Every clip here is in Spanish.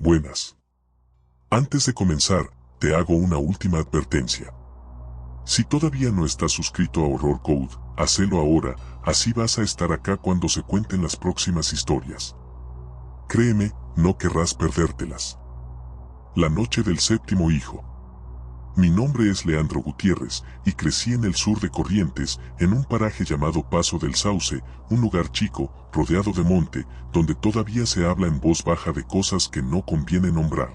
Buenas. Antes de comenzar, te hago una última advertencia. Si todavía no estás suscrito a Horror Code, hacelo ahora, así vas a estar acá cuando se cuenten las próximas historias. Créeme, no querrás perdértelas. La noche del séptimo hijo. Mi nombre es Leandro Gutiérrez, y crecí en el sur de Corrientes, en un paraje llamado Paso del Sauce, un lugar chico, rodeado de monte, donde todavía se habla en voz baja de cosas que no conviene nombrar.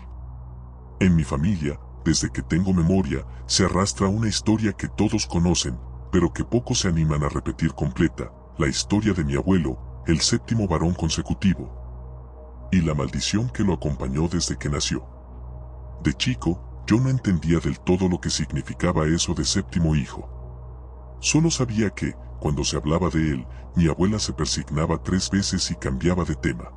En mi familia, desde que tengo memoria, se arrastra una historia que todos conocen, pero que pocos se animan a repetir completa, la historia de mi abuelo, el séptimo varón consecutivo, y la maldición que lo acompañó desde que nació. De chico, yo no entendía del todo lo que significaba eso de séptimo hijo. Solo sabía que, cuando se hablaba de él, mi abuela se persignaba 3 veces y cambiaba de tema.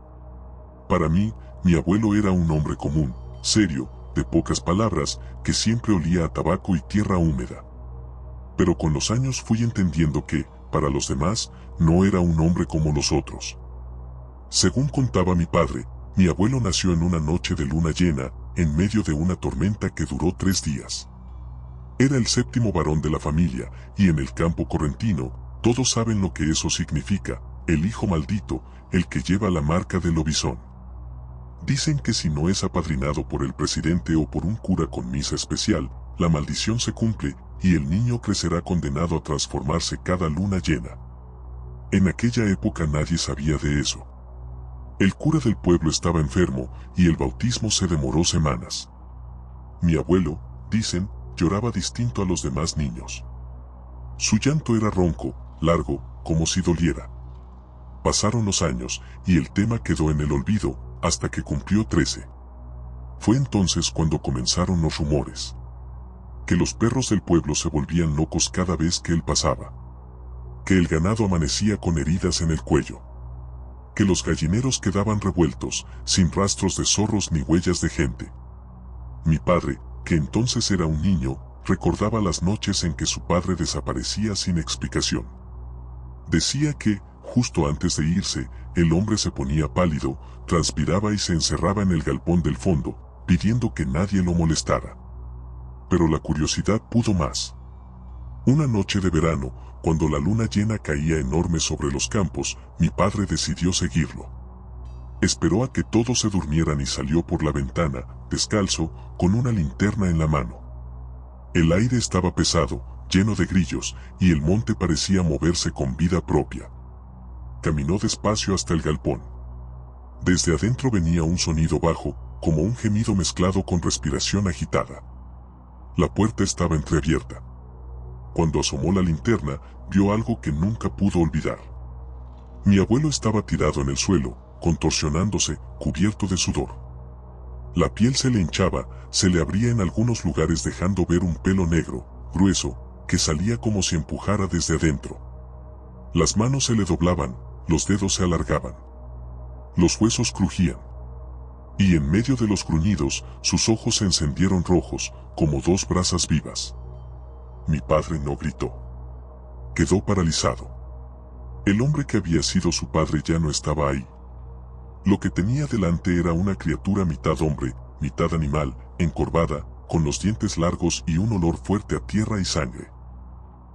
Para mí, mi abuelo era un hombre común, serio, de pocas palabras, que siempre olía a tabaco y tierra húmeda. Pero con los años fui entendiendo que, para los demás, no era un hombre como los otros. Según contaba mi padre, mi abuelo nació en una noche de luna llena, en medio de una tormenta que duró 3 días. Era el séptimo varón de la familia, y en el campo correntino, todos saben lo que eso significa, el hijo maldito, el que lleva la marca del lobizón. Dicen que si no es apadrinado por el presidente o por un cura con misa especial, la maldición se cumple, y el niño crecerá condenado a transformarse cada luna llena. En aquella época nadie sabía de eso. El cura del pueblo estaba enfermo, y el bautismo se demoró semanas. Mi abuelo, dicen, lloraba distinto a los demás niños. Su llanto era ronco, largo, como si doliera. Pasaron los años, y el tema quedó en el olvido, hasta que cumplió 13. Fue entonces cuando comenzaron los rumores. Que los perros del pueblo se volvían locos cada vez que él pasaba. Que el ganado amanecía con heridas en el cuello. Que los gallineros quedaban revueltos, sin rastros de zorros ni huellas de gente. Mi padre, que entonces era un niño, recordaba las noches en que su padre desaparecía sin explicación. Decía que, justo antes de irse, el hombre se ponía pálido, transpiraba y se encerraba en el galpón del fondo, pidiendo que nadie lo molestara. Pero la curiosidad pudo más. Una noche de verano, cuando la luna llena caía enorme sobre los campos, mi padre decidió seguirlo. Esperó a que todos se durmieran y salió por la ventana, descalzo, con una linterna en la mano. El aire estaba pesado, lleno de grillos, y el monte parecía moverse con vida propia. Caminó despacio hasta el galpón. Desde adentro venía un sonido bajo, como un gemido mezclado con respiración agitada. La puerta estaba entreabierta. Cuando asomó la linterna, vio algo que nunca pudo olvidar. Mi abuelo estaba tirado en el suelo, contorsionándose, cubierto de sudor. La piel se le hinchaba, se le abría en algunos lugares dejando ver un pelo negro, grueso, que salía como si empujara desde adentro. Las manos se le doblaban, los dedos se alargaban. Los huesos crujían. Y en medio de los gruñidos, sus ojos se encendieron rojos, como 2 brasas vivas. Mi padre no gritó. Quedó paralizado. El hombre que había sido su padre ya no estaba ahí. Lo que tenía delante era una criatura mitad hombre, mitad animal, encorvada, con los dientes largos y un olor fuerte a tierra y sangre.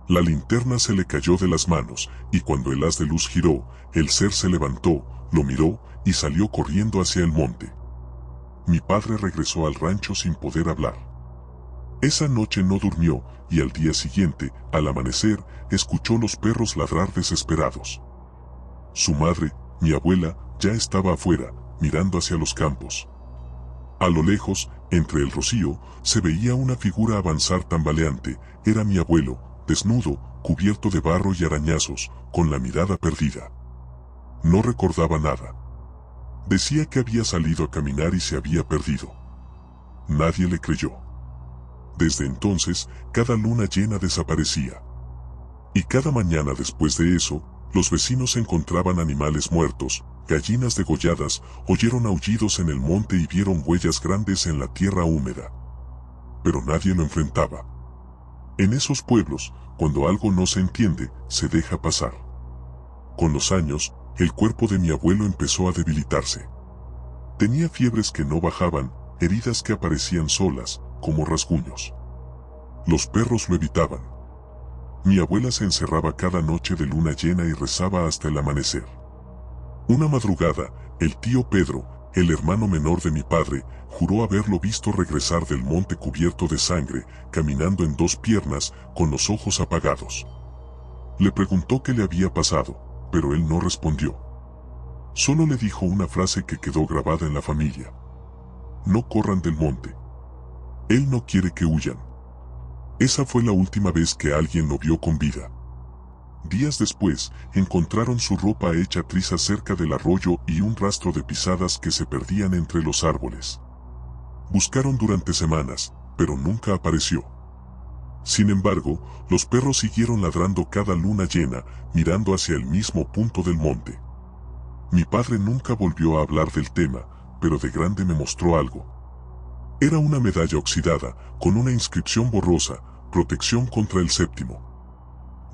La linterna se le cayó de las manos, y cuando el haz de luz giró, el ser se levantó, lo miró, y salió corriendo hacia el monte. Mi padre regresó al rancho sin poder hablar. Esa noche no durmió, y al día siguiente, al amanecer, escuchó los perros ladrar desesperados. Su madre, mi abuela, ya estaba afuera, mirando hacia los campos. A lo lejos, entre el rocío, se veía una figura avanzar tambaleante. Era mi abuelo, desnudo, cubierto de barro y arañazos, con la mirada perdida. No recordaba nada. Decía que había salido a caminar y se había perdido. Nadie le creyó. Desde entonces, cada luna llena desaparecía. Y cada mañana después de eso, los vecinos encontraban animales muertos, gallinas degolladas, oyeron aullidos en el monte y vieron huellas grandes en la tierra húmeda. Pero nadie lo enfrentaba. En esos pueblos, cuando algo no se entiende, se deja pasar. Con los años, el cuerpo de mi abuelo empezó a debilitarse. Tenía fiebres que no bajaban, heridas que aparecían solas, como rasguños. Los perros lo evitaban. Mi abuela se encerraba cada noche de luna llena y rezaba hasta el amanecer. Una madrugada, el tío Pedro, el hermano menor de mi padre, juró haberlo visto regresar del monte cubierto de sangre, caminando en dos piernas, con los ojos apagados. Le preguntó qué le había pasado, pero él no respondió. Solo le dijo una frase que quedó grabada en la familia: no corran del monte. Él no quiere que huyan. Esa fue la última vez que alguien lo vio con vida. Días después, encontraron su ropa hecha trizas cerca del arroyo y un rastro de pisadas que se perdían entre los árboles. Buscaron durante semanas, pero nunca apareció. Sin embargo, los perros siguieron ladrando cada luna llena, mirando hacia el mismo punto del monte. Mi padre nunca volvió a hablar del tema, pero de grande me mostró algo. Era una medalla oxidada, con una inscripción borrosa: protección contra el séptimo.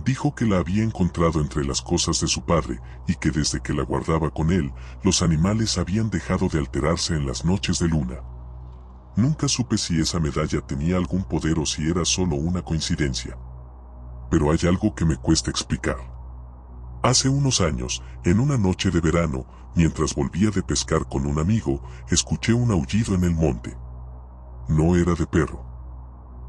Dijo que la había encontrado entre las cosas de su padre y que desde que la guardaba con él, los animales habían dejado de alterarse en las noches de luna. Nunca supe si esa medalla tenía algún poder o si era solo una coincidencia. Pero hay algo que me cuesta explicar. Hace unos años, en una noche de verano, mientras volvía de pescar con un amigo, escuché un aullido en el monte. No era de perro.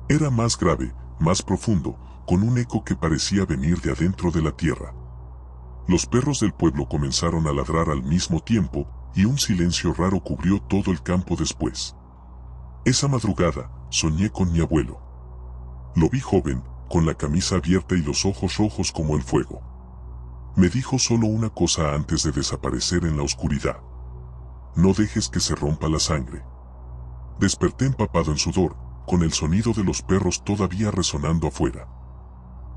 Era más grave, más profundo, con un eco que parecía venir de adentro de la tierra. Los perros del pueblo comenzaron a ladrar al mismo tiempo, y un silencio raro cubrió todo el campo después. Esa madrugada, soñé con mi abuelo. Lo vi joven, con la camisa abierta y los ojos rojos como el fuego. Me dijo solo una cosa antes de desaparecer en la oscuridad: no dejes que se rompa la sangre. Desperté empapado en sudor, con el sonido de los perros todavía resonando afuera.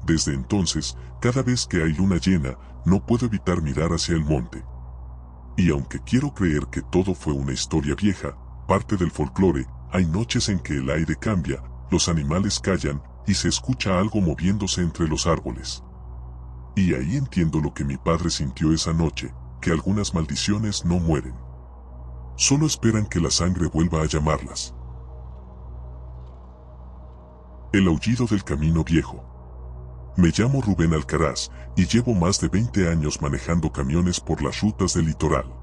Desde entonces, cada vez que hay luna llena, no puedo evitar mirar hacia el monte. Y aunque quiero creer que todo fue una historia vieja, parte del folclore, hay noches en que el aire cambia, los animales callan, y se escucha algo moviéndose entre los árboles. Y ahí entiendo lo que mi padre sintió esa noche, que algunas maldiciones no mueren. Solo esperan que la sangre vuelva a llamarlas. El aullido del camino viejo. Me llamo Rubén Alcaraz, y llevo más de 20 años manejando camiones por las rutas del litoral.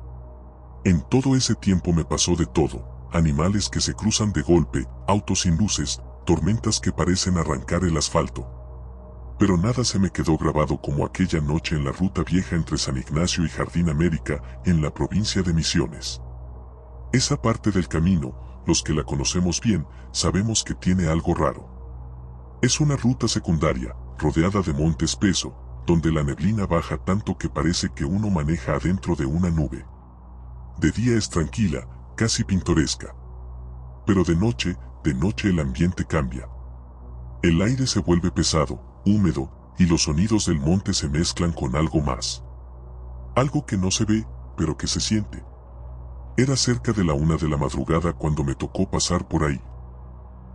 En todo ese tiempo me pasó de todo: animales que se cruzan de golpe, autos sin luces, tormentas que parecen arrancar el asfalto. Pero nada se me quedó grabado como aquella noche en la ruta vieja entre San Ignacio y Jardín América, en la provincia de Misiones. Esa parte del camino, los que la conocemos bien, sabemos que tiene algo raro. Es una ruta secundaria, rodeada de monte espeso, donde la neblina baja tanto que parece que uno maneja adentro de una nube. De día es tranquila, casi pintoresca. Pero de noche el ambiente cambia. El aire se vuelve pesado, húmedo, y los sonidos del monte se mezclan con algo más. Algo que no se ve, pero que se siente. Era cerca de la 1 de la madrugada cuando me tocó pasar por ahí.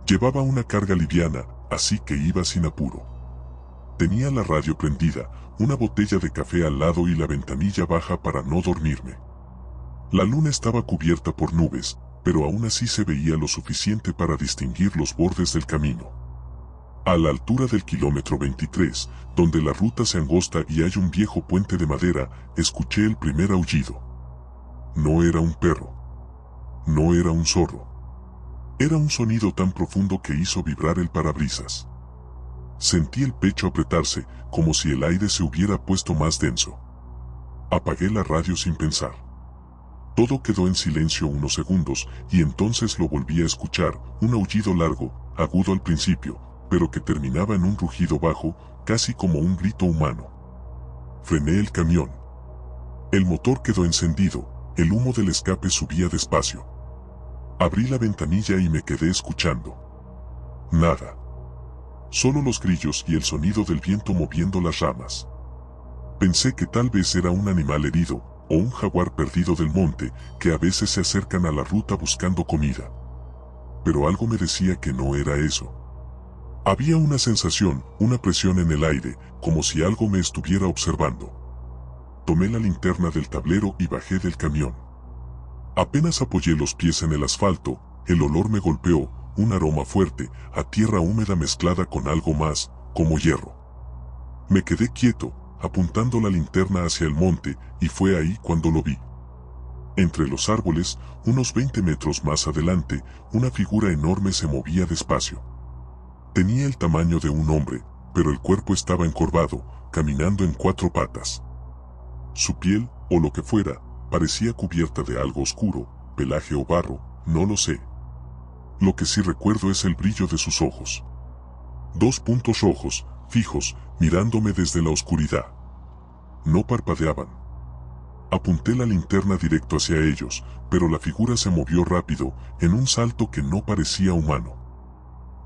Llevaba una carga liviana, así que iba sin apuro. Tenía la radio prendida, una botella de café al lado y la ventanilla baja para no dormirme. La luna estaba cubierta por nubes, pero aún así se veía lo suficiente para distinguir los bordes del camino. A la altura del kilómetro 23, donde la ruta se angosta y hay un viejo puente de madera, escuché el primer aullido. No era un perro. No era un zorro. Era un sonido tan profundo que hizo vibrar el parabrisas. Sentí el pecho apretarse, como si el aire se hubiera puesto más denso. Apagué la radio sin pensar. Todo quedó en silencio unos segundos, y entonces lo volví a escuchar, un aullido largo, agudo al principio, pero que terminaba en un rugido bajo, casi como un grito humano. Frené el camión. El motor quedó encendido, el humo del escape subía despacio. Abrí la ventanilla y me quedé escuchando. Nada. Solo los grillos y el sonido del viento moviendo las ramas. Pensé que tal vez era un animal herido, o un jaguar perdido del monte, que a veces se acercan a la ruta buscando comida. Pero algo me decía que no era eso. Había una sensación, una presión en el aire, como si algo me estuviera observando. Tomé la linterna del tablero y bajé del camión. Apenas apoyé los pies en el asfalto, el olor me golpeó, un aroma fuerte, a tierra húmeda mezclada con algo más, como hierro. Me quedé quieto, apuntando la linterna hacia el monte, y fue ahí cuando lo vi. Entre los árboles, unos 20 metros más adelante, una figura enorme se movía despacio. Tenía el tamaño de un hombre, pero el cuerpo estaba encorvado, caminando en 4 patas. Su piel, o lo que fuera, parecía cubierta de algo oscuro, pelaje o barro, no lo sé. Lo que sí recuerdo es el brillo de sus ojos. 2 puntos rojos, fijos, mirándome desde la oscuridad. No parpadeaban. Apunté la linterna directo hacia ellos, pero la figura se movió rápido, en un salto que no parecía humano.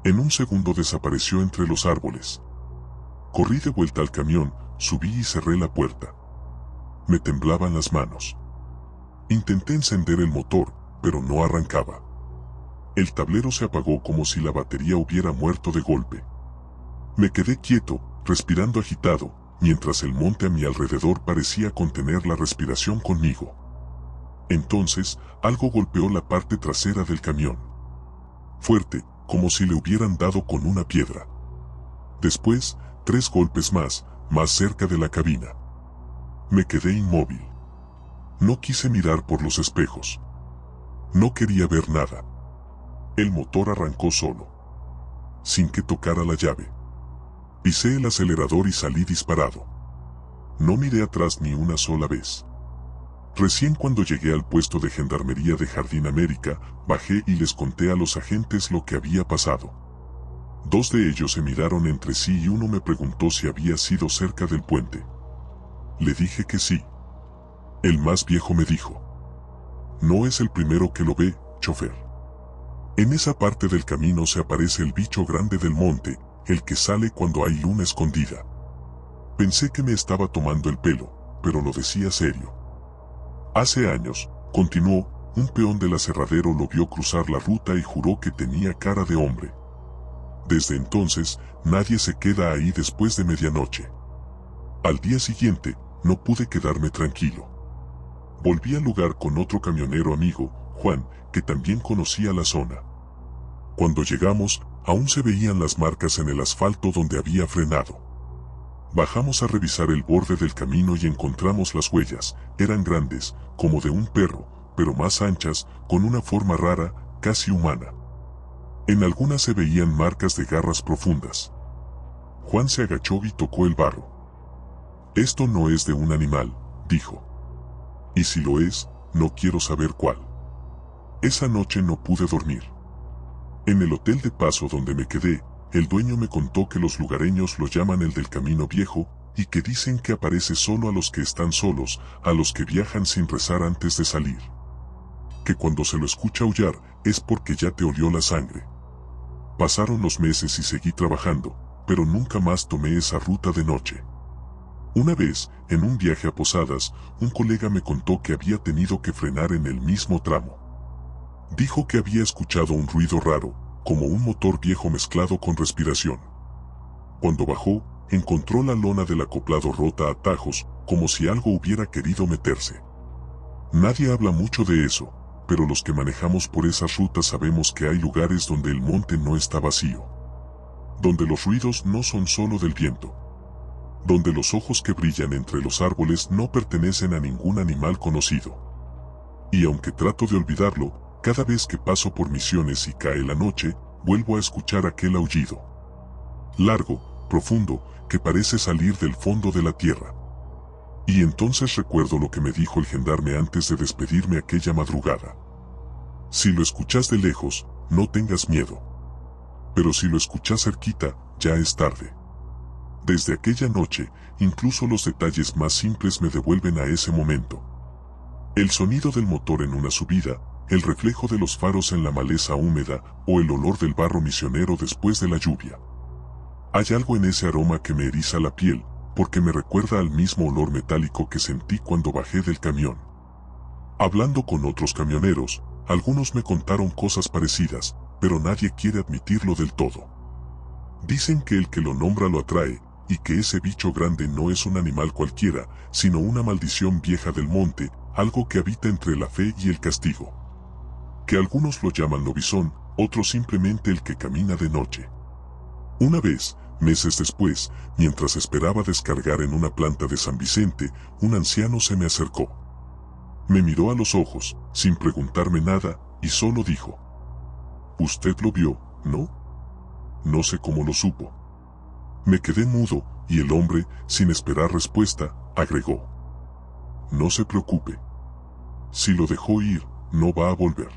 En un segundo desapareció entre los árboles. Corrí de vuelta al camión, subí y cerré la puerta. Me temblaban las manos. Intenté encender el motor, pero no arrancaba. El tablero se apagó como si la batería hubiera muerto de golpe. Me quedé quieto, respirando agitado, mientras el monte a mi alrededor parecía contener la respiración conmigo. Entonces, algo golpeó la parte trasera del camión. Fuerte, como si le hubieran dado con una piedra. Después, 3 golpes más cerca de la cabina. Me quedé inmóvil. No quise mirar por los espejos. No quería ver nada. El motor arrancó solo, sin que tocara la llave. Pisé el acelerador y salí disparado. No miré atrás ni una sola vez. Recién cuando llegué al puesto de gendarmería de Jardín América, bajé y les conté a los agentes lo que había pasado. 2 de ellos se miraron entre sí y uno me preguntó si había sido cerca del puente. Le dije que sí. El más viejo me dijo: no es el primero que lo ve, chofer. En esa parte del camino se aparece el bicho grande del monte, el que sale cuando hay luna escondida. Pensé que me estaba tomando el pelo, pero lo decía serio. Hace años, continuó, un peón del aserradero lo vio cruzar la ruta y juró que tenía cara de hombre. Desde entonces, nadie se queda ahí después de medianoche. Al día siguiente, no pude quedarme tranquilo. Volví al lugar con otro camionero amigo, Juan, que también conocía la zona. Cuando llegamos, aún se veían las marcas en el asfalto donde había frenado. Bajamos a revisar el borde del camino y encontramos las huellas. Eran grandes, como de un perro, pero más anchas, con una forma rara, casi humana. En algunas se veían marcas de garras profundas. Juan se agachó y tocó el barro. Esto no es de un animal, dijo. Y si lo es, no quiero saber cuál. Esa noche no pude dormir. En el hotel de paso donde me quedé, el dueño me contó que los lugareños lo llaman el del camino viejo, y que dicen que aparece solo a los que están solos, a los que viajan sin rezar antes de salir. Que cuando se lo escucha aullar, es porque ya te olió la sangre. Pasaron los meses y seguí trabajando, pero nunca más tomé esa ruta de noche. Una vez, en un viaje a Posadas, un colega me contó que había tenido que frenar en el mismo tramo. Dijo que había escuchado un ruido raro, como un motor viejo mezclado con respiración. Cuando bajó, encontró la lona del acoplado rota a tajos, como si algo hubiera querido meterse. Nadie habla mucho de eso, pero los que manejamos por esas rutas sabemos que hay lugares donde el monte no está vacío. Donde los ruidos no son solo del viento. Donde los ojos que brillan entre los árboles no pertenecen a ningún animal conocido. Y aunque trato de olvidarlo, cada vez que paso por Misiones y cae la noche, vuelvo a escuchar aquel aullido. Largo, profundo, que parece salir del fondo de la tierra. Y entonces recuerdo lo que me dijo el gendarme antes de despedirme aquella madrugada. Si lo escuchas de lejos, no tengas miedo. Pero si lo escuchas cerquita, ya es tarde. Desde aquella noche, incluso los detalles más simples me devuelven a ese momento. El sonido del motor en una subida, el reflejo de los faros en la maleza húmeda o el olor del barro misionero después de la lluvia. Hay algo en ese aroma que me eriza la piel, porque me recuerda al mismo olor metálico que sentí cuando bajé del camión. Hablando con otros camioneros, algunos me contaron cosas parecidas, pero nadie quiere admitirlo del todo. Dicen que el que lo nombra lo atrae, y que ese bicho grande no es un animal cualquiera, sino una maldición vieja del monte, algo que habita entre la fe y el castigo. Que algunos lo llaman lobizón, otros simplemente el que camina de noche. Una vez, meses después, mientras esperaba descargar en una planta de San Vicente, un anciano se me acercó. Me miró a los ojos, sin preguntarme nada, y solo dijo: «¿Usted lo vio, no?» No sé cómo lo supo. Me quedé mudo, y el hombre, sin esperar respuesta, agregó: «No se preocupe. Si lo dejó ir, no va a volver.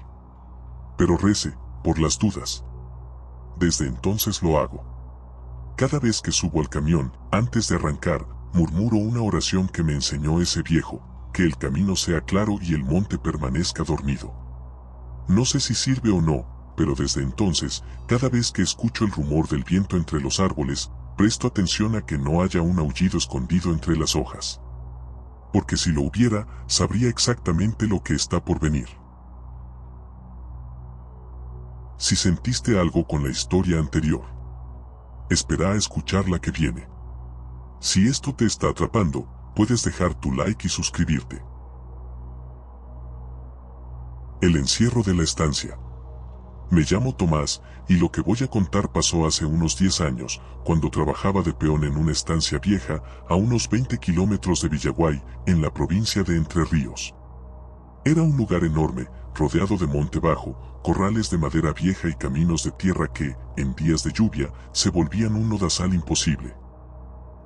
Pero rece, por las dudas». Desde entonces lo hago. Cada vez que subo al camión, antes de arrancar, murmuro una oración que me enseñó ese viejo: que el camino sea claro y el monte permanezca dormido. No sé si sirve o no, pero desde entonces, cada vez que escucho el rumor del viento entre los árboles, presto atención a que no haya un aullido escondido entre las hojas. Porque si lo hubiera, sabría exactamente lo que está por venir. Si sentiste algo con la historia anterior, espera a escuchar la que viene. Si esto te está atrapando, puedes dejar tu like y suscribirte. El encierro de la estancia. Me llamo Tomás, y lo que voy a contar pasó hace unos 10 años, cuando trabajaba de peón en una estancia vieja, a unos 20 kilómetros de Villaguay, en la provincia de Entre Ríos. Era un lugar enorme, rodeado de monte bajo, corrales de madera vieja y caminos de tierra que, en días de lluvia, se volvían un lodazal imposible.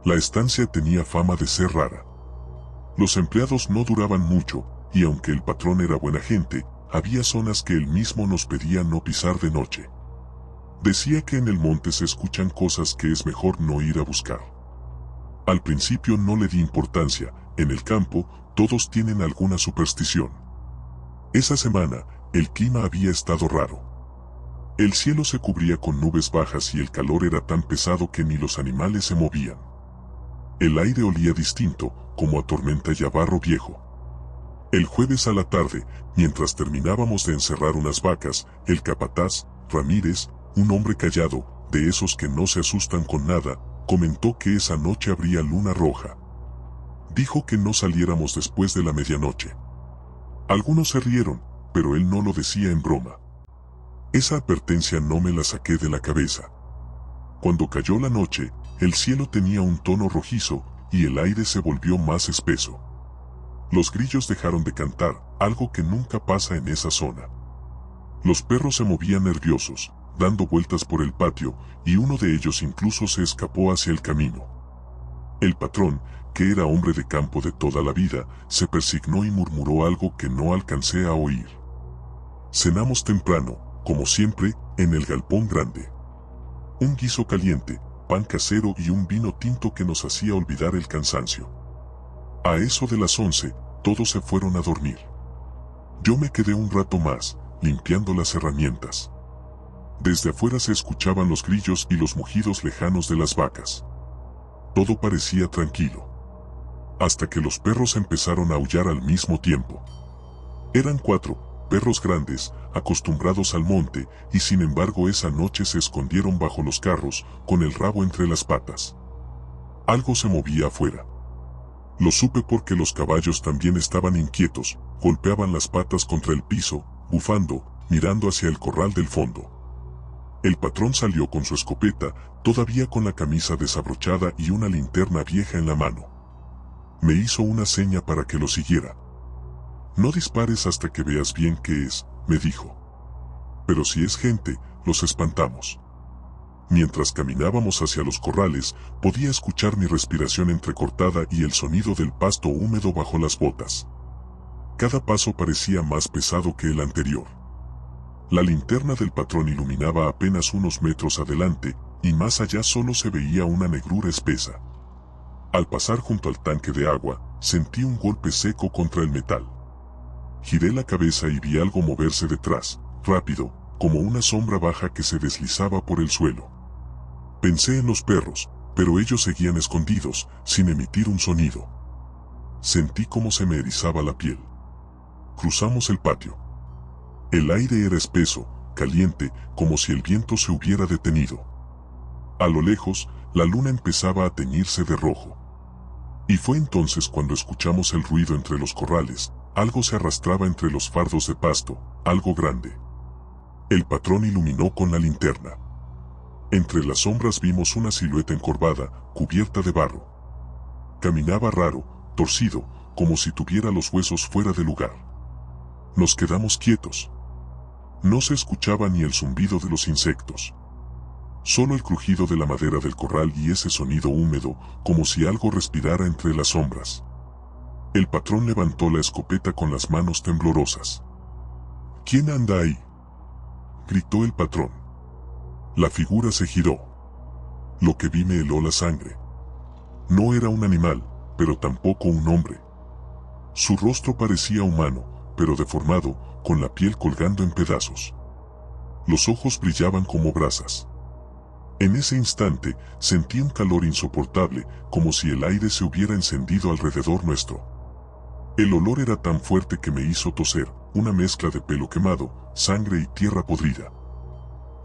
La estancia tenía fama de ser rara. Los empleados no duraban mucho, y aunque el patrón era buena gente, había zonas que él mismo nos pedía no pisar de noche. Decía que en el monte se escuchan cosas que es mejor no ir a buscar. Al principio no le di importancia, en el campo, todos tienen alguna superstición. Esa semana, el clima había estado raro. El cielo se cubría con nubes bajas y el calor era tan pesado que ni los animales se movían. El aire olía distinto, como a tormenta y a barro viejo. El jueves a la tarde, mientras terminábamos de encerrar unas vacas, el capataz, Ramírez, un hombre callado, de esos que no se asustan con nada, comentó que esa noche habría luna roja. Dijo que no saliéramos después de la medianoche. Algunos se rieron, pero él no lo decía en broma. Esa advertencia no me la saqué de la cabeza. Cuando cayó la noche, el cielo tenía un tono rojizo, y el aire se volvió más espeso. Los grillos dejaron de cantar, algo que nunca pasa en esa zona. Los perros se movían nerviosos, dando vueltas por el patio, y uno de ellos incluso se escapó hacia el camino. El patrón, que era hombre de campo de toda la vida, se persignó y murmuró algo que no alcancé a oír. Cenamos temprano, como siempre, en el galpón grande. Un guiso caliente, pan casero y un vino tinto que nos hacía olvidar el cansancio. A eso de las 11, todos se fueron a dormir. Yo me quedé un rato más, limpiando las herramientas. Desde afuera se escuchaban los grillos y los mugidos lejanos de las vacas. Todo parecía tranquilo. Hasta que los perros empezaron a aullar al mismo tiempo. Eran 4 perros grandes, acostumbrados al monte, y sin embargo esa noche se escondieron bajo los carros, con el rabo entre las patas. Algo se movía afuera. Lo supe porque los caballos también estaban inquietos, golpeaban las patas contra el piso, bufando, mirando hacia el corral del fondo. El patrón salió con su escopeta, todavía con la camisa desabrochada y una linterna vieja en la mano. Me hizo una seña para que lo siguiera. «No dispares hasta que veas bien qué es», me dijo. «Pero si es gente, los espantamos». Mientras caminábamos hacia los corrales, podía escuchar mi respiración entrecortada y el sonido del pasto húmedo bajo las botas. Cada paso parecía más pesado que el anterior. La linterna del patrón iluminaba apenas unos metros adelante, y más allá solo se veía una negrura espesa. Al pasar junto al tanque de agua, sentí un golpe seco contra el metal. Giré la cabeza y vi algo moverse detrás, rápido, como una sombra baja que se deslizaba por el suelo. Pensé en los perros, pero ellos seguían escondidos, sin emitir un sonido. Sentí cómo se me erizaba la piel. Cruzamos el patio. El aire era espeso, caliente, como si el viento se hubiera detenido. A lo lejos, la luna empezaba a teñirse de rojo. Y fue entonces cuando escuchamos el ruido entre los corrales, algo se arrastraba entre los fardos de pasto, algo grande. El patrón iluminó con la linterna. Entre las sombras vimos una silueta encorvada, cubierta de barro. Caminaba raro, torcido, como si tuviera los huesos fuera de lugar. Nos quedamos quietos. No se escuchaba ni el zumbido de los insectos. Solo el crujido de la madera del corral y ese sonido húmedo, como si algo respirara entre las sombras. El patrón levantó la escopeta con las manos temblorosas. ¿Quién anda ahí?, gritó el patrón. La figura se giró. Lo que vi me heló la sangre. No era un animal, pero tampoco un hombre. Su rostro parecía humano, pero deformado, con la piel colgando en pedazos. Los ojos brillaban como brasas. En ese instante, sentí un calor insoportable, como si el aire se hubiera encendido alrededor nuestro. El olor era tan fuerte que me hizo toser, una mezcla de pelo quemado, sangre y tierra podrida.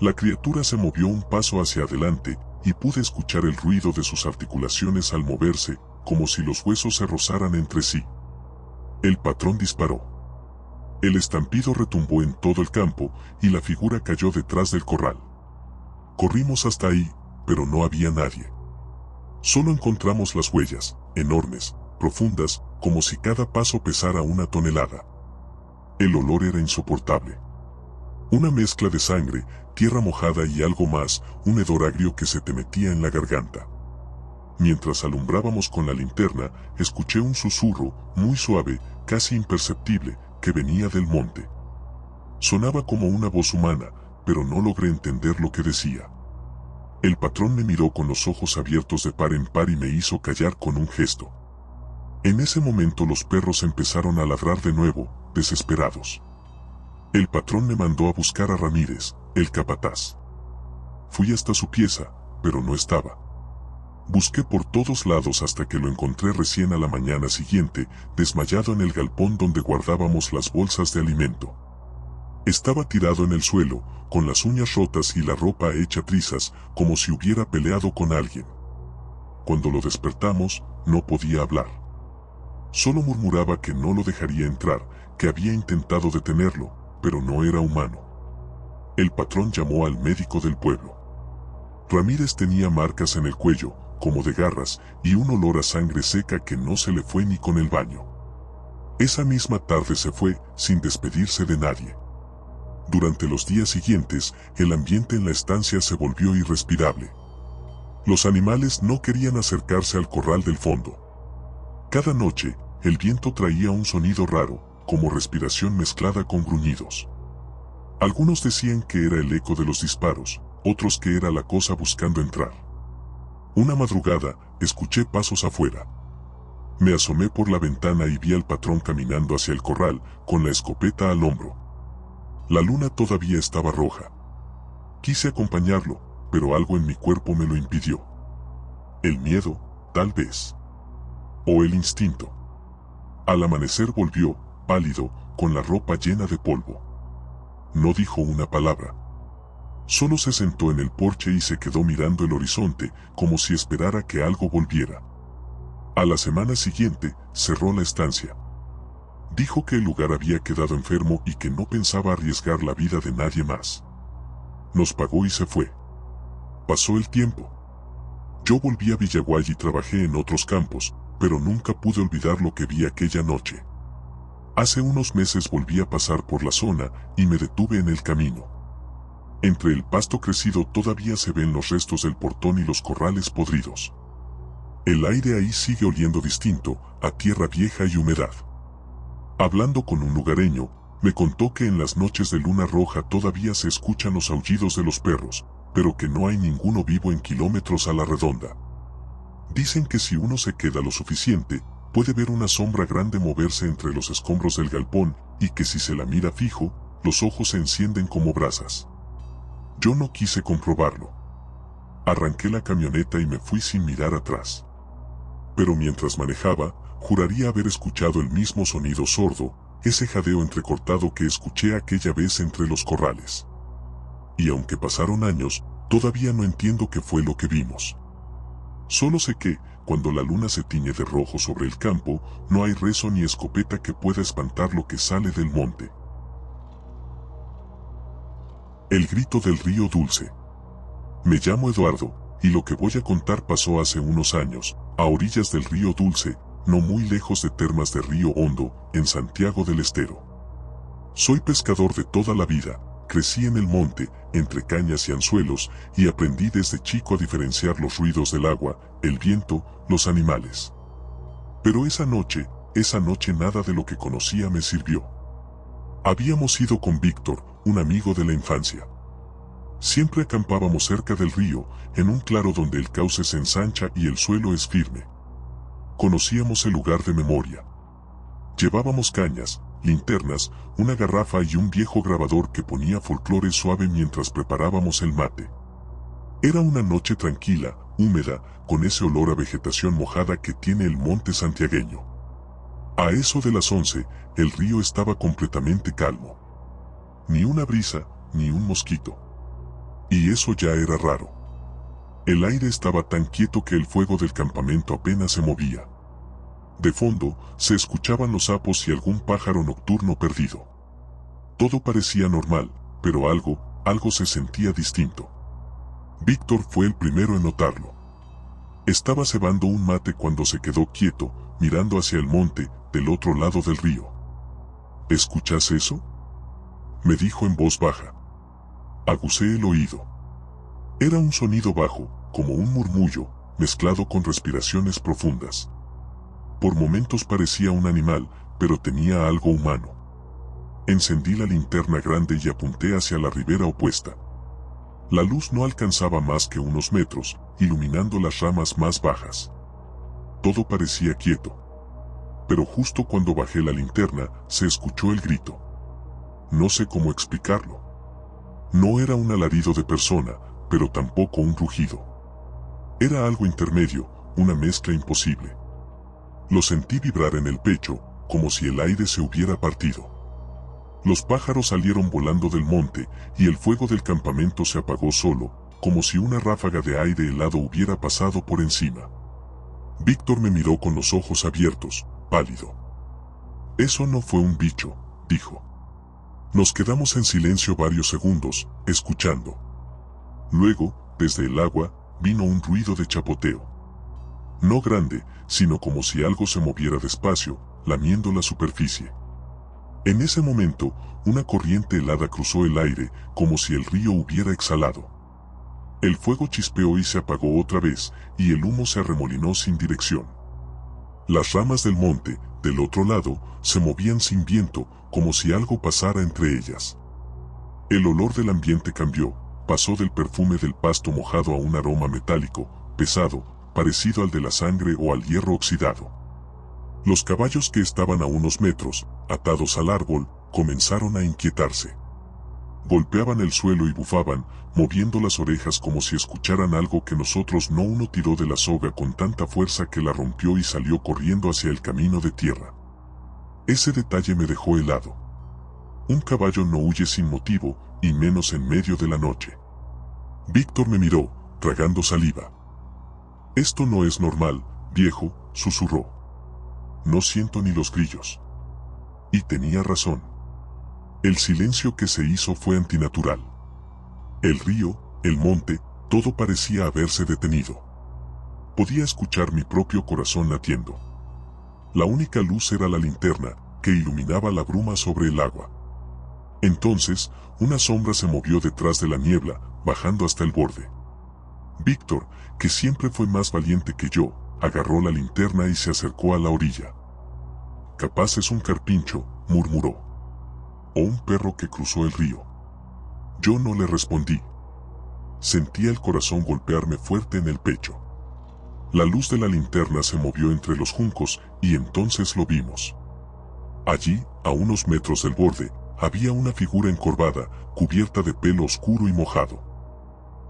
La criatura se movió un paso hacia adelante, y pude escuchar el ruido de sus articulaciones al moverse, como si los huesos se rozaran entre sí. El patrón disparó. El estampido retumbó en todo el campo, y la figura cayó detrás del corral. Corrimos hasta ahí, pero no había nadie. Solo encontramos las huellas, enormes, profundas, como si cada paso pesara una tonelada. El olor era insoportable. Una mezcla de sangre, tierra mojada y algo más, un hedor agrio que se te metía en la garganta. Mientras alumbrábamos con la linterna, escuché un susurro, muy suave, casi imperceptible, que venía del monte. Sonaba como una voz humana, pero no logré entender lo que decía. El patrón me miró con los ojos abiertos de par en par y me hizo callar con un gesto. En ese momento los perros empezaron a ladrar de nuevo, desesperados. El patrón me mandó a buscar a Ramírez, el capataz. Fui hasta su pieza, pero no estaba. Busqué por todos lados hasta que lo encontré recién a la mañana siguiente, desmayado en el galpón donde guardábamos las bolsas de alimento. Estaba tirado en el suelo, con las uñas rotas y la ropa hecha trizas, como si hubiera peleado con alguien. Cuando lo despertamos, no podía hablar. Solo murmuraba que no lo dejaría entrar, que había intentado detenerlo, pero no era humano. El patrón llamó al médico del pueblo. Ramírez tenía marcas en el cuello, como de garras, y un olor a sangre seca que no se le fue ni con el baño. Esa misma tarde se fue, sin despedirse de nadie. Durante los días siguientes, el ambiente en la estancia se volvió irrespirable. Los animales no querían acercarse al corral del fondo. Cada noche, el viento traía un sonido raro, como respiración mezclada con gruñidos. Algunos decían que era el eco de los disparos, otros que era la cosa buscando entrar. Una madrugada, escuché pasos afuera. Me asomé por la ventana y vi al patrón caminando hacia el corral, con la escopeta al hombro. La luna todavía estaba roja. Quise acompañarlo, pero algo en mi cuerpo me lo impidió. El miedo, tal vez. O el instinto. Al amanecer volvió, pálido, con la ropa llena de polvo. No dijo una palabra. Solo se sentó en el porche y se quedó mirando el horizonte, como si esperara que algo volviera. A la semana siguiente, cerró la estancia. Dijo que el lugar había quedado enfermo y que no pensaba arriesgar la vida de nadie más. Nos pagó y se fue. Pasó el tiempo. Yo volví a Villaguay y trabajé en otros campos, pero nunca pude olvidar lo que vi aquella noche. Hace unos meses volví a pasar por la zona y me detuve en el camino. Entre el pasto crecido todavía se ven los restos del portón y los corrales podridos. El aire ahí sigue oliendo distinto, a tierra vieja y humedad. Hablando con un lugareño, me contó que en las noches de luna roja todavía se escuchan los aullidos de los perros, pero que no hay ninguno vivo en kilómetros a la redonda. Dicen que si uno se queda lo suficiente, puede ver una sombra grande moverse entre los escombros del galpón, y que si se la mira fijo, los ojos se encienden como brasas. Yo no quise comprobarlo. Arranqué la camioneta y me fui sin mirar atrás. Pero mientras manejaba, juraría haber escuchado el mismo sonido sordo, ese jadeo entrecortado que escuché aquella vez entre los corrales. Y aunque pasaron años, todavía no entiendo qué fue lo que vimos. Solo sé que, cuando la luna se tiñe de rojo sobre el campo, no hay rezo ni escopeta que pueda espantar lo que sale del monte. El grito del río Dulce. Me llamo Eduardo, y lo que voy a contar pasó hace unos años, a orillas del río Dulce, no muy lejos de Termas de Río Hondo, en Santiago del Estero. Soy pescador de toda la vida, crecí en el monte, entre cañas y anzuelos, y aprendí desde chico a diferenciar los ruidos del agua, el viento, los animales. Pero esa noche nada de lo que conocía me sirvió. Habíamos ido con Víctor, un amigo de la infancia. Siempre acampábamos cerca del río, en un claro donde el cauce se ensancha y el suelo es firme. Conocíamos el lugar de memoria. Llevábamos cañas, linternas, una garrafa y un viejo grabador que ponía folclore suave mientras preparábamos el mate. Era una noche tranquila, húmeda, con ese olor a vegetación mojada que tiene el monte santiagueño. A eso de las 11, el río estaba completamente calmo. Ni una brisa, ni un mosquito. Y eso ya era raro. El aire estaba tan quieto que el fuego del campamento apenas se movía. De fondo, se escuchaban los sapos y algún pájaro nocturno perdido. Todo parecía normal, pero algo se sentía distinto. Víctor fue el primero en notarlo. Estaba cebando un mate cuando se quedó quieto, mirando hacia el monte, del otro lado del río. ¿Escuchas eso?, me dijo en voz baja. Agucé el oído. Era un sonido bajo, como un murmullo, mezclado con respiraciones profundas. Por momentos parecía un animal, pero tenía algo humano. Encendí la linterna grande y apunté hacia la ribera opuesta. La luz no alcanzaba más que unos metros, iluminando las ramas más bajas. Todo parecía quieto. Pero justo cuando bajé la linterna, se escuchó el grito. No sé cómo explicarlo. No era un alarido de persona, pero tampoco un rugido. Era algo intermedio, una mezcla imposible. Lo sentí vibrar en el pecho, como si el aire se hubiera partido. Los pájaros salieron volando del monte, y el fuego del campamento se apagó solo, como si una ráfaga de aire helado hubiera pasado por encima. Víctor me miró con los ojos abiertos, pálido. Eso no fue un bicho, dijo. Nos quedamos en silencio varios segundos, escuchando. Luego, desde el agua, vino un ruido de chapoteo. No grande, sino como si algo se moviera despacio, lamiendo la superficie. En ese momento, una corriente helada cruzó el aire, como si el río hubiera exhalado. El fuego chispeó y se apagó otra vez, y el humo se arremolinó sin dirección. Las ramas del monte, del otro lado, se movían sin viento, como si algo pasara entre ellas. El olor del ambiente cambió, pasó del perfume del pasto mojado a un aroma metálico, pesado, parecido al de la sangre o al hierro oxidado. Los caballos que estaban a unos metros, atados al árbol, comenzaron a inquietarse. Golpeaban el suelo y bufaban, moviendo las orejas como si escucharan algo que nosotros no. Uno tiró de la soga con tanta fuerza que la rompió y salió corriendo hacia el camino de tierra. Ese detalle me dejó helado. Un caballo no huye sin motivo, y menos en medio de la noche. Víctor me miró, tragando saliva. Esto no es normal, viejo, susurró. No siento ni los grillos. Y tenía razón. El silencio que se hizo fue antinatural. El río, el monte, todo parecía haberse detenido. Podía escuchar mi propio corazón latiendo. La única luz era la linterna, que iluminaba la bruma sobre el agua. Entonces, una sombra se movió detrás de la niebla, bajando hasta el borde. Víctor, que siempre fue más valiente que yo, agarró la linterna y se acercó a la orilla. Capaz es un carpincho, murmuró. O un perro que cruzó el río. Yo no le respondí. Sentía el corazón golpearme fuerte en el pecho. La luz de la linterna se movió entre los juncos y entonces lo vimos. Allí, a unos metros del borde, había una figura encorvada, cubierta de pelo oscuro y mojado.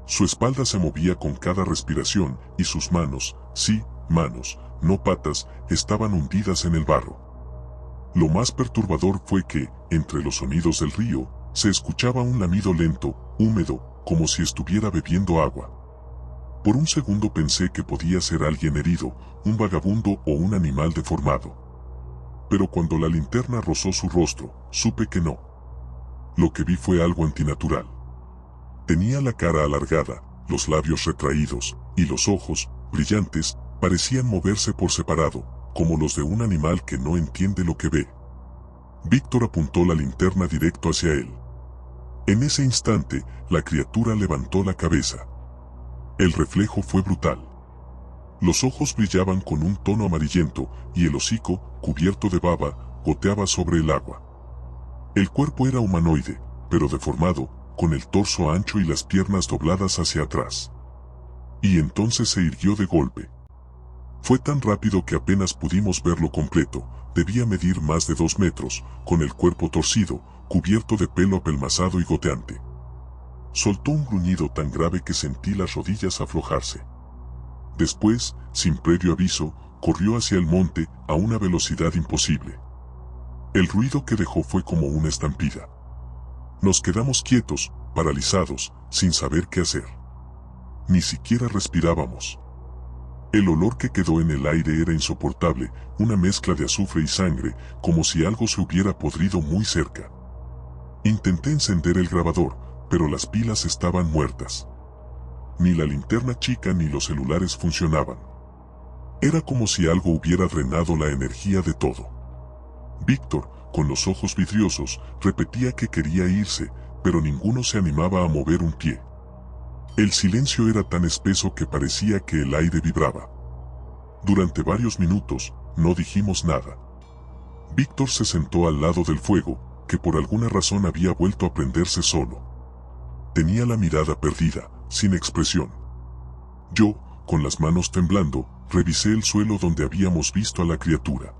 Su espalda se movía con cada respiración y sus manos, sí, manos, no patas, estaban hundidas en el barro. Lo más perturbador fue que, entre los sonidos del río, se escuchaba un lamido lento, húmedo, como si estuviera bebiendo agua. Por un segundo pensé que podía ser alguien herido, un vagabundo o un animal deformado. Pero cuando la linterna rozó su rostro, supe que no. Lo que vi fue algo antinatural. Tenía la cara alargada, los labios retraídos, y los ojos, brillantes, parecían moverse por separado, como los de un animal que no entiende lo que ve. Víctor apuntó la linterna directo hacia él. En ese instante, la criatura levantó la cabeza. El reflejo fue brutal. Los ojos brillaban con un tono amarillento, y el hocico, cubierto de baba, goteaba sobre el agua. El cuerpo era humanoide, pero deformado, con el torso ancho y las piernas dobladas hacia atrás. Y entonces se irguió de golpe. Fue tan rápido que apenas pudimos verlo completo. Debía medir más de 2 metros, con el cuerpo torcido, cubierto de pelo apelmazado y goteante. Soltó un gruñido tan grave que sentí las rodillas aflojarse. Después, sin previo aviso, corrió hacia el monte a una velocidad imposible. El ruido que dejó fue como una estampida. Nos quedamos quietos, paralizados, sin saber qué hacer. Ni siquiera respirábamos. El olor que quedó en el aire era insoportable, una mezcla de azufre y sangre, como si algo se hubiera podrido muy cerca. Intenté encender el grabador, pero las pilas estaban muertas. Ni la linterna chica ni los celulares funcionaban. Era como si algo hubiera drenado la energía de todo. Víctor, con los ojos vidriosos, repetía que quería irse, pero ninguno se animaba a mover un pie. El silencio era tan espeso que parecía que el aire vibraba. Durante varios minutos, no dijimos nada. Víctor se sentó al lado del fuego, que por alguna razón había vuelto a prenderse solo. Tenía la mirada perdida, sin expresión. Yo, con las manos temblando, revisé el suelo donde habíamos visto a la criatura.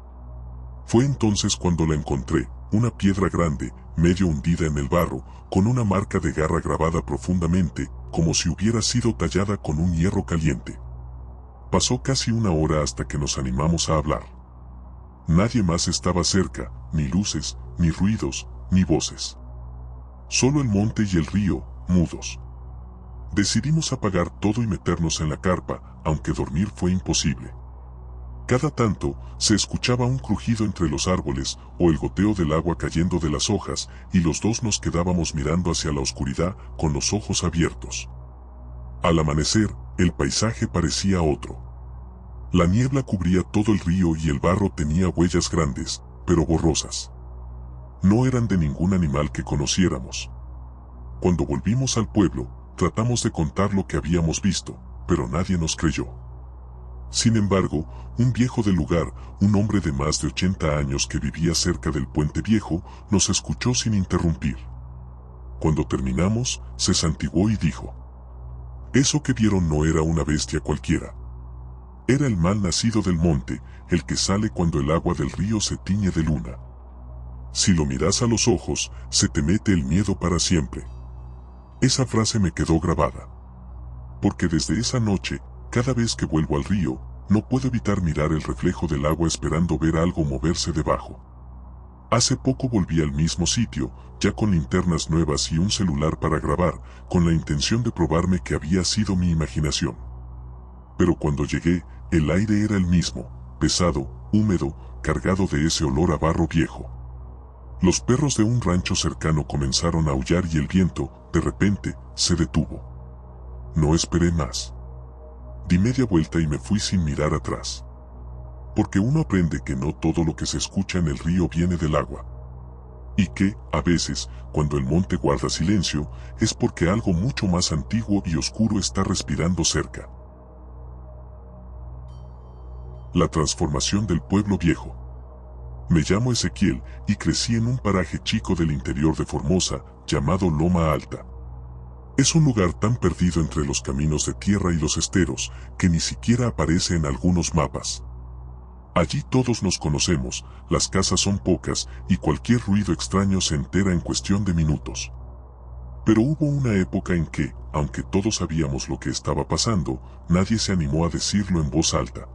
Fue entonces cuando la encontré, una piedra grande, medio hundida en el barro, con una marca de garra grabada profundamente, como si hubiera sido tallada con un hierro caliente. Pasó casi una hora hasta que nos animamos a hablar. Nadie más estaba cerca, ni luces, ni ruidos, ni voces. Solo el monte y el río, mudos. Decidimos apagar todo y meternos en la carpa, aunque dormir fue imposible. Cada tanto, se escuchaba un crujido entre los árboles o el goteo del agua cayendo de las hojas, y los dos nos quedábamos mirando hacia la oscuridad con los ojos abiertos. Al amanecer, el paisaje parecía otro. La niebla cubría todo el río y el barro tenía huellas grandes, pero borrosas. No eran de ningún animal que conociéramos. Cuando volvimos al pueblo, tratamos de contar lo que habíamos visto, pero nadie nos creyó. Sin embargo, un viejo del lugar, un hombre de más de 80 años que vivía cerca del puente viejo, nos escuchó sin interrumpir. Cuando terminamos, se santiguó y dijo: «Eso que vieron no era una bestia cualquiera. Era el mal nacido del monte, el que sale cuando el agua del río se tiñe de luna. Si lo miras a los ojos, se te mete el miedo para siempre». Esa frase me quedó grabada. Porque desde esa noche, cada vez que vuelvo al río, no puedo evitar mirar el reflejo del agua esperando ver algo moverse debajo. Hace poco volví al mismo sitio, ya con linternas nuevas y un celular para grabar, con la intención de probarme que había sido mi imaginación. Pero cuando llegué, el aire era el mismo, pesado, húmedo, cargado de ese olor a barro viejo. Los perros de un rancho cercano comenzaron a aullar y el viento, de repente, se detuvo. No esperé más. Di media vuelta y me fui sin mirar atrás. Porque uno aprende que no todo lo que se escucha en el río viene del agua. Y que, a veces, cuando el monte guarda silencio, es porque algo mucho más antiguo y oscuro está respirando cerca. La transformación del pueblo viejo. Me llamo Ezequiel y crecí en un paraje chico del interior de Formosa, llamado Loma Alta. Es un lugar tan perdido entre los caminos de tierra y los esteros, que ni siquiera aparece en algunos mapas. Allí todos nos conocemos, las casas son pocas y cualquier ruido extraño se entera en cuestión de minutos. Pero hubo una época en que, aunque todos sabíamos lo que estaba pasando, nadie se animó a decirlo en voz alta.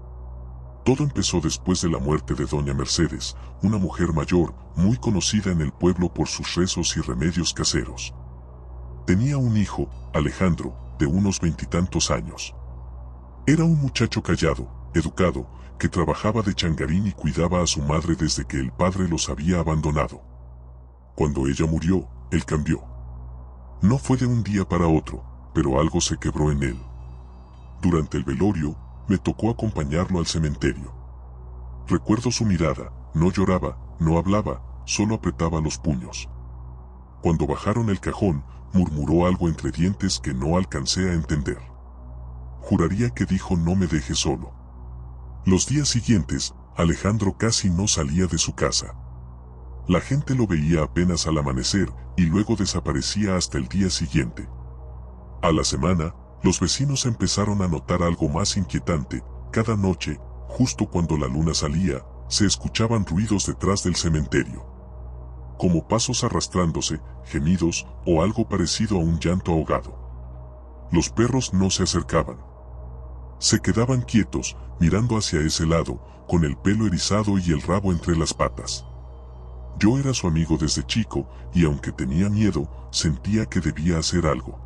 Todo empezó después de la muerte de doña Mercedes, una mujer mayor, muy conocida en el pueblo por sus rezos y remedios caseros. Tenía un hijo, Alejandro, de unos 20 y tantos años. Era un muchacho callado, educado, que trabajaba de changarín y cuidaba a su madre desde que el padre los había abandonado. Cuando ella murió, él cambió. No fue de un día para otro, pero algo se quebró en él. Durante el velorio, me tocó acompañarlo al cementerio. Recuerdo su mirada, no lloraba, no hablaba, solo apretaba los puños. Cuando bajaron el cajón, murmuró algo entre dientes que no alcancé a entender. Juraría que dijo no me deje solo. Los días siguientes, Alejandro casi no salía de su casa. La gente lo veía apenas al amanecer y luego desaparecía hasta el día siguiente. A la semana, los vecinos empezaron a notar algo más inquietante. Cada noche, justo cuando la luna salía, se escuchaban ruidos detrás del cementerio. Como pasos arrastrándose, gemidos o algo parecido a un llanto ahogado. Los perros no se acercaban. Se quedaban quietos, mirando hacia ese lado, con el pelo erizado y el rabo entre las patas. Yo era su amigo desde chico, y aunque tenía miedo, sentía que debía hacer algo.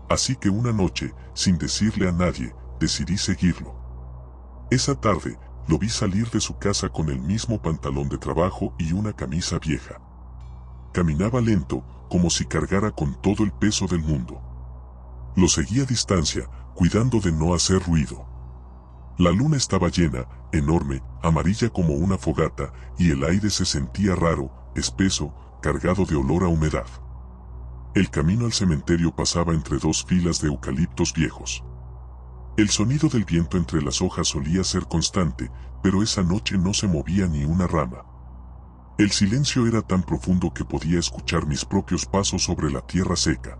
Así que una noche, sin decirle a nadie, decidí seguirlo. Esa tarde, lo vi salir de su casa con el mismo pantalón de trabajo y una camisa vieja. Caminaba lento, como si cargara con todo el peso del mundo. Lo seguí a distancia, cuidando de no hacer ruido. La luna estaba llena, enorme, amarilla como una fogata, y el aire se sentía raro, espeso, cargado de olor a humedad. El camino al cementerio pasaba entre dos filas de eucaliptos viejos. El sonido del viento entre las hojas solía ser constante, pero esa noche no se movía ni una rama. El silencio era tan profundo que podía escuchar mis propios pasos sobre la tierra seca.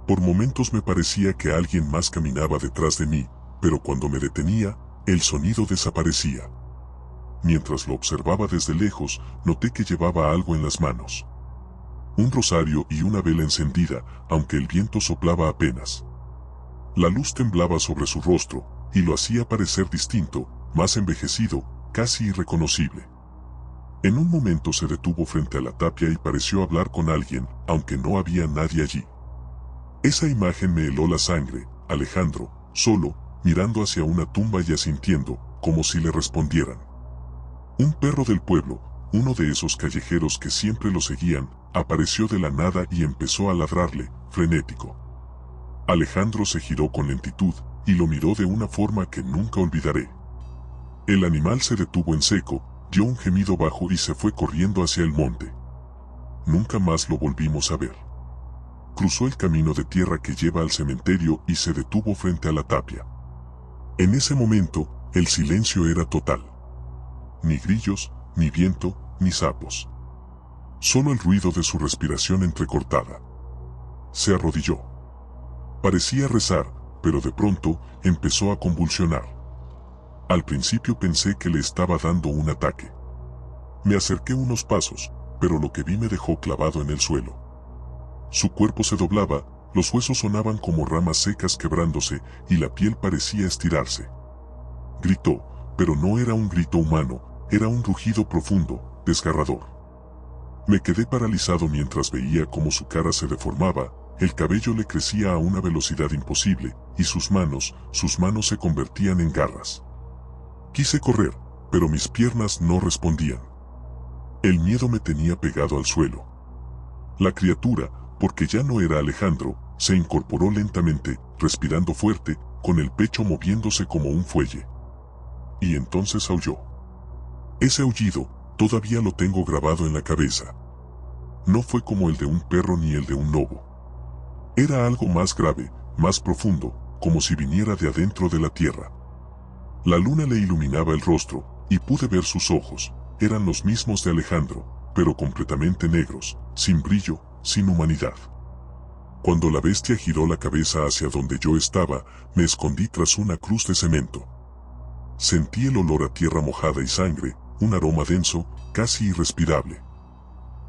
Por momentos me parecía que alguien más caminaba detrás de mí, pero cuando me detenía, el sonido desaparecía. Mientras lo observaba desde lejos, noté que llevaba algo en las manos. Un rosario y una vela encendida, aunque el viento soplaba apenas. La luz temblaba sobre su rostro, y lo hacía parecer distinto, más envejecido, casi irreconocible. En un momento se detuvo frente a la tapia y pareció hablar con alguien, aunque no había nadie allí. Esa imagen me heló la sangre. Alejandro, solo, mirando hacia una tumba y asintiendo, como si le respondieran. Un perro del pueblo, uno de esos callejeros que siempre lo seguían, apareció de la nada y empezó a ladrarle, frenético. Alejandro se giró con lentitud, y lo miró de una forma que nunca olvidaré. El animal se detuvo en seco, dio un gemido bajo y se fue corriendo hacia el monte. Nunca más lo volvimos a ver. Cruzó el camino de tierra que lleva al cementerio y se detuvo frente a la tapia. En ese momento, el silencio era total. Ni grillos, ni viento, ni sapos. Solo el ruido de su respiración entrecortada. Se arrodilló. Parecía rezar, pero de pronto, empezó a convulsionar. Al principio pensé que le estaba dando un ataque. Me acerqué unos pasos, pero lo que vi me dejó clavado en el suelo. Su cuerpo se doblaba, los huesos sonaban como ramas secas quebrándose, y la piel parecía estirarse. Gritó, pero no era un grito humano, era un rugido profundo, desgarrador. Me quedé paralizado mientras veía cómo su cara se deformaba, el cabello le crecía a una velocidad imposible, y sus manos se convertían en garras. Quise correr, pero mis piernas no respondían. El miedo me tenía pegado al suelo. La criatura, porque ya no era Alejandro, se incorporó lentamente, respirando fuerte, con el pecho moviéndose como un fuelle. Y entonces aulló. Ese aullido, todavía lo tengo grabado en la cabeza. No fue como el de un perro ni el de un lobo. Era algo más grave, más profundo, como si viniera de adentro de la tierra. La luna le iluminaba el rostro, y pude ver sus ojos. Eran los mismos de Alejandro, pero completamente negros, sin brillo, sin humanidad. Cuando la bestia giró la cabeza hacia donde yo estaba, me escondí tras una cruz de cemento. Sentí el olor a tierra mojada y sangre, un aroma denso, casi irrespirable.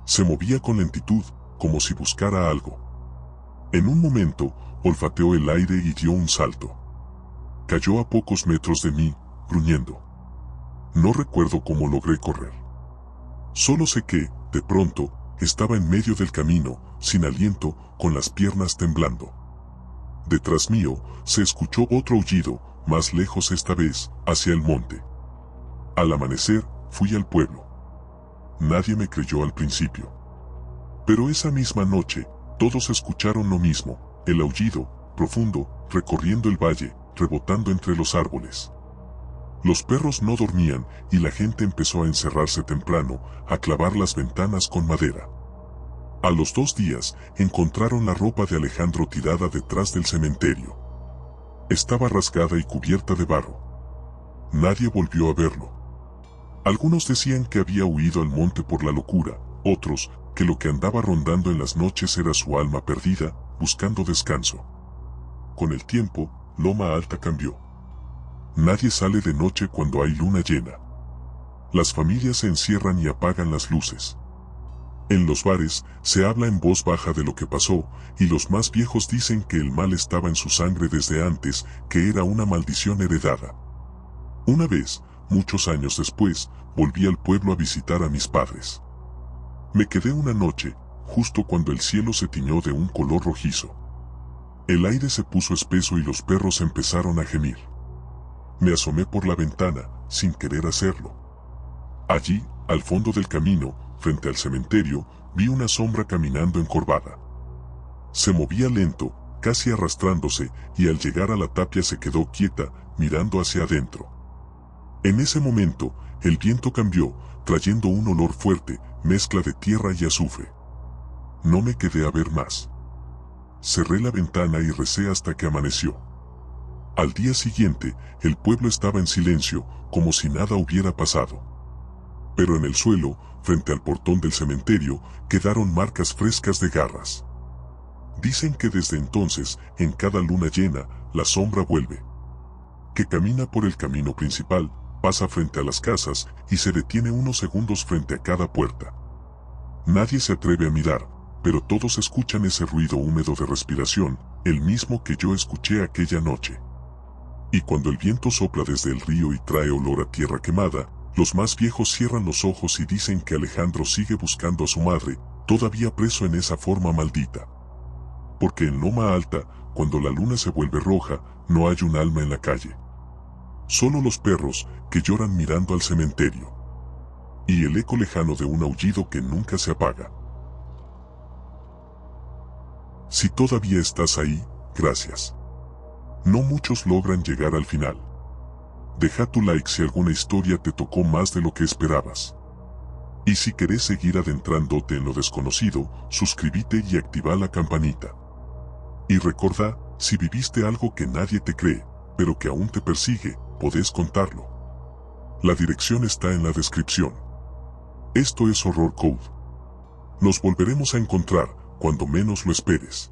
Se movía con lentitud, como si buscara algo. En un momento, olfateó el aire y dio un salto. Cayó a pocos metros de mí, gruñendo. No recuerdo cómo logré correr. Solo sé que, de pronto, estaba en medio del camino, sin aliento, con las piernas temblando. Detrás mío, se escuchó otro aullido, más lejos esta vez, hacia el monte. Al amanecer, fui al pueblo. Nadie me creyó al principio. Pero esa misma noche, todos escucharon lo mismo, el aullido, profundo, recorriendo el valle, rebotando entre los árboles. Los perros no dormían y la gente empezó a encerrarse temprano, a clavar las ventanas con madera. A los 2 días, encontraron la ropa de Alejandro tirada detrás del cementerio. Estaba rasgada y cubierta de barro. Nadie volvió a verlo. Algunos decían que había huido al monte por la locura, otros, que lo que andaba rondando en las noches era su alma perdida, buscando descanso. Con el tiempo, Loma Alta cambió. Nadie sale de noche cuando hay luna llena. Las familias se encierran y apagan las luces. En los bares, se habla en voz baja de lo que pasó, y los más viejos dicen que el mal estaba en su sangre desde antes, que era una maldición heredada. Una vez, muchos años después, volví al pueblo a visitar a mis padres. Me quedé una noche, justo cuando el cielo se tiñó de un color rojizo. El aire se puso espeso y los perros empezaron a gemir. Me asomé por la ventana, sin querer hacerlo. Allí, al fondo del camino, frente al cementerio, vi una sombra caminando encorvada. Se movía lento, casi arrastrándose, y al llegar a la tapia se quedó quieta, mirando hacia adentro. En ese momento, el viento cambió, trayendo un olor fuerte, mezcla de tierra y azufre. No me quedé a ver más. Cerré la ventana y recé hasta que amaneció. Al día siguiente, el pueblo estaba en silencio, como si nada hubiera pasado. Pero en el suelo, frente al portón del cementerio, quedaron marcas frescas de garras. Dicen que desde entonces, en cada luna llena, la sombra vuelve. Que camina por el camino principal, pasa frente a las casas y se detiene unos segundos frente a cada puerta. Nadie se atreve a mirar, pero todos escuchan ese ruido húmedo de respiración, el mismo que yo escuché aquella noche. Y cuando el viento sopla desde el río y trae olor a tierra quemada, los más viejos cierran los ojos y dicen que Alejandro sigue buscando a su madre, todavía preso en esa forma maldita. Porque en Loma Alta, cuando la luna se vuelve roja, no hay un alma en la calle. Solo los perros, que lloran mirando al cementerio. Y el eco lejano de un aullido que nunca se apaga. Si todavía estás ahí, gracias. No muchos logran llegar al final. Deja tu like si alguna historia te tocó más de lo que esperabas. Y si querés seguir adentrándote en lo desconocido, suscríbete y activa la campanita. Y recordá, si viviste algo que nadie te cree, pero que aún te persigue, podés contarlo. La dirección está en la descripción. Esto es Horror Code. Nos volveremos a encontrar, cuando menos lo esperes.